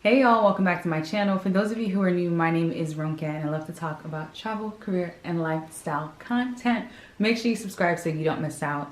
Hey y'all, welcome back to my channel. For those of you who are new, my name is Ronka and I love to talk about travel, career, and lifestyle content. Make sure you subscribe so you don't miss out.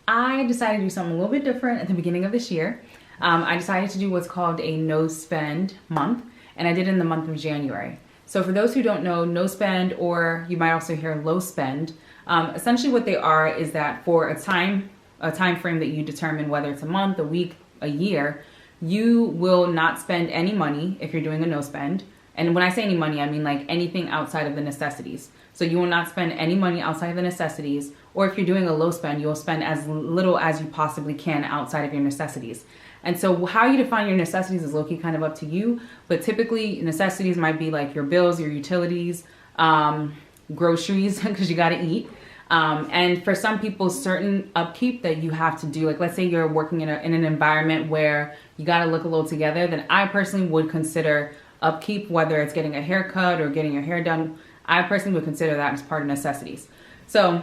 I decided to do something a little bit different at the beginning of this year. I decided to do what's called a no spend month, and I did it in the month of January. So for those who don't know, no spend, or you might also hear low spend, essentially what they are is that for a time frame that you determine, whether it's a month, a week, a year, you will not spend any money if you're doing a no spend. And when I say any money, I mean like anything outside of the necessities. So you will not spend any money outside of the necessities, or if you're doing a low spend, you'll spend as little as you possibly can outside of your necessities. And so how you define your necessities is low-key kind of up to you, but typically necessities might be like your bills, your utilities, groceries, because you got to eat. And for some people, certain upkeep that you have to do, like let's say you're working in an environment where you got to look a little together, then I personally would consider upkeep, whether it's getting a haircut or getting your hair done. I personally would consider that as part of necessities. So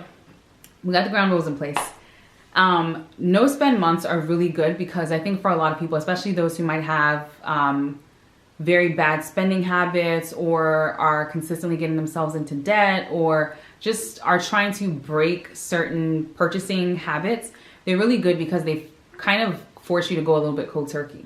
we got the ground rules in place. No spend months are really good because I think for a lot of people, especially those who might have very bad spending habits or are consistently getting themselves into debt or just are trying to break certain purchasing habits, they're really good because they kind of force you to go a little bit cold turkey.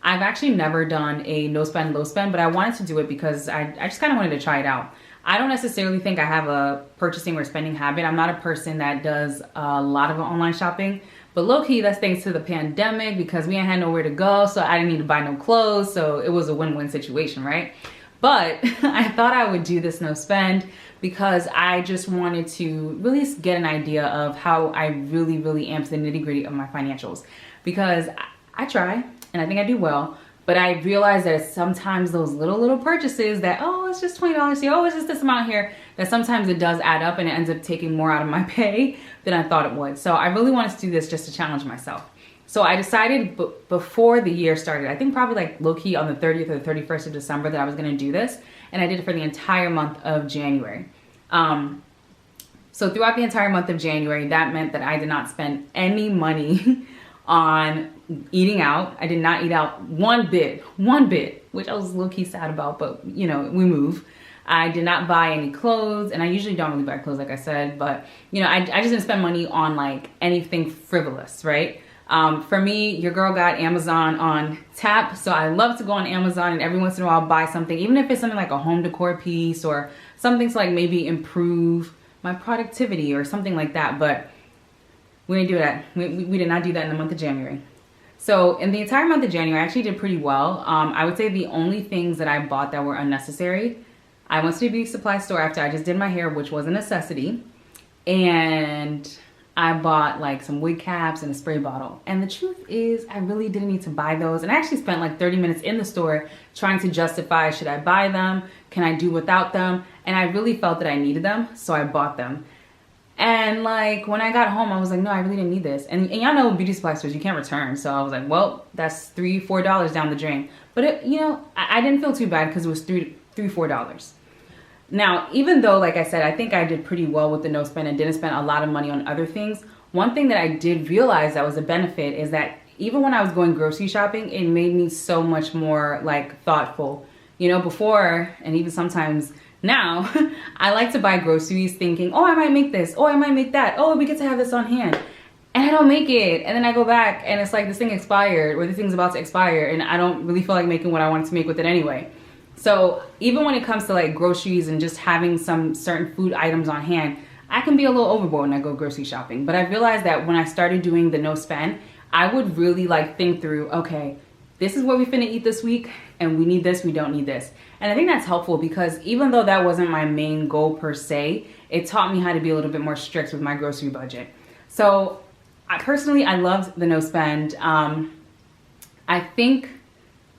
I've actually never done a no spend, low spend, but I wanted to do it because I just kind of wanted to try it out. I don't necessarily think I have a purchasing or spending habit. I'm not a person that does a lot of online shopping, but low-key, that's thanks to the pandemic because we ain't had nowhere to go, so I didn't need to buy no clothes, so it was a win-win situation, right? But I thought I would do this no spend because I just wanted to really get an idea of how I really am to the nitty-gritty of my financials. Because I try, and I think I do well, but I realize that sometimes those little purchases that, oh, it's just $20 here, oh, it's just this amount here, that sometimes it does add up and it ends up taking more out of my pay than I thought it would. So I really wanted to do this just to challenge myself. So I decided before the year started, I think probably like low-key on the 30th or the 31st of December that I was gonna do this, and I did it for the entire month of January. So throughout the entire month of January, that meant that I did not spend any money on eating out. I did not eat out one bit, which I was low-key sad about, but you know, we move. I did not buy any clothes, and I usually don't really buy clothes, like I said, but you know, I just didn't spend money on like anything frivolous, right? For me, your girl got Amazon on tap, so I love to go on Amazon and every once in a while buy something, even if it's something like a home decor piece or something to like maybe improve my productivity or something like that, but we didn't do that. We did not do that in the month of January. So in the entire month of January, I actually did pretty well. I would say the only things that I bought that were unnecessary, I went to the beauty supply store after I just did my hair, which was a necessity, and I bought like some wig caps and a spray bottle. And the truth is, I really didn't need to buy those. And I actually spent like 30 minutes in the store trying to justify, should I buy them? Can I do without them? And I really felt that I needed them, so I bought them. And like when I got home, I was like, no, I really didn't need this. And y'all know beauty supply stores, you can't return. So I was like, well, that's $3-4 down the drain. But it, you know, I didn't feel too bad because it was $3-4. Now, even though, like I said, I think I did pretty well with the no spend and didn't spend a lot of money on other things, one thing that I did realize that was a benefit is that even when I was going grocery shopping, it made me so much more like thoughtful. You know, before, and even sometimes now, I like to buy groceries thinking, oh, I might make this, oh, I might make that, oh, we get to have this on hand. And I don't make it. And then I go back and it's like this thing expired or this thing's about to expire and I don't really feel like making what I wanted to make with it anyway. So even when it comes to like groceries and just having some certain food items on hand, I can be a little overboard when I go grocery shopping. But I realized that when I started doing the no spend, I would really like think through, okay, this is what we finna eat this week and we need this, we don't need this. And I think that's helpful because even though that wasn't my main goal per se, it taught me how to be a little bit more strict with my grocery budget. So I loved the no spend. I think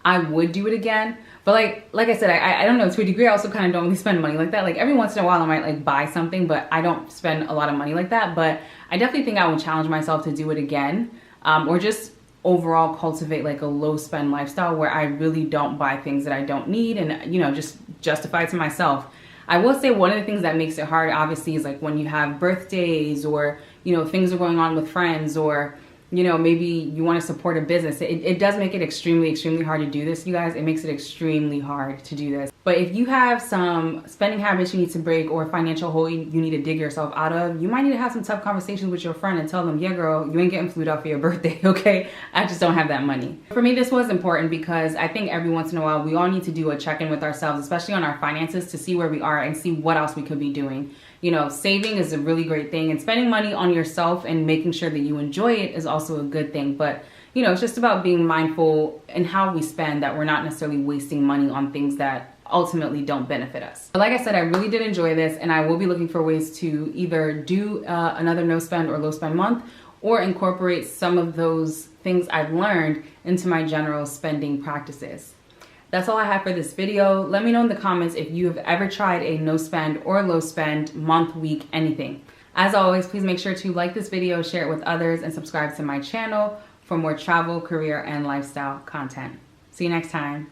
I would do it again. But like I said, I don't know, to a degree, I also kind of don't really spend money like that. Like every once in a while I might like buy something, but I don't spend a lot of money like that. But I definitely think I would challenge myself to do it again, or just overall cultivate like a low spend lifestyle where I really don't buy things that I don't need and, you know, just justify to myself. I will say one of the things that makes it hard, obviously, is like when you have birthdays or, you know, things are going on with friends or, maybe you want to support a business. It does make it extremely, extremely hard to do this, you guys. It makes it extremely hard to do this. But if you have some spending habits you need to break or a financial hole you need to dig yourself out of, you might need to have some tough conversations with your friend and tell them, yeah, girl, you ain't getting flued out for your birthday, okay? I just don't have that money. For me, this was important because I think every once in a while, we all need to do a check-in with ourselves, especially on our finances, to see where we are and see what else we could be doing. Saving is a really great thing, and spending money on yourself and making sure that you enjoy it is also a good thing. But, it's just about being mindful in how we spend, that we're not necessarily wasting money on things that ultimately don't benefit us. But like I said, I really did enjoy this, and I will be looking for ways to either do another no spend or low spend month, or incorporate some of those things I've learned into my general spending practices. That's all I have for this video. Let me know in the comments if you have ever tried a no spend or low spend month, week, anything. As always, please make sure to like this video, share it with others, and subscribe to my channel for more travel, career, and lifestyle content. See you next time.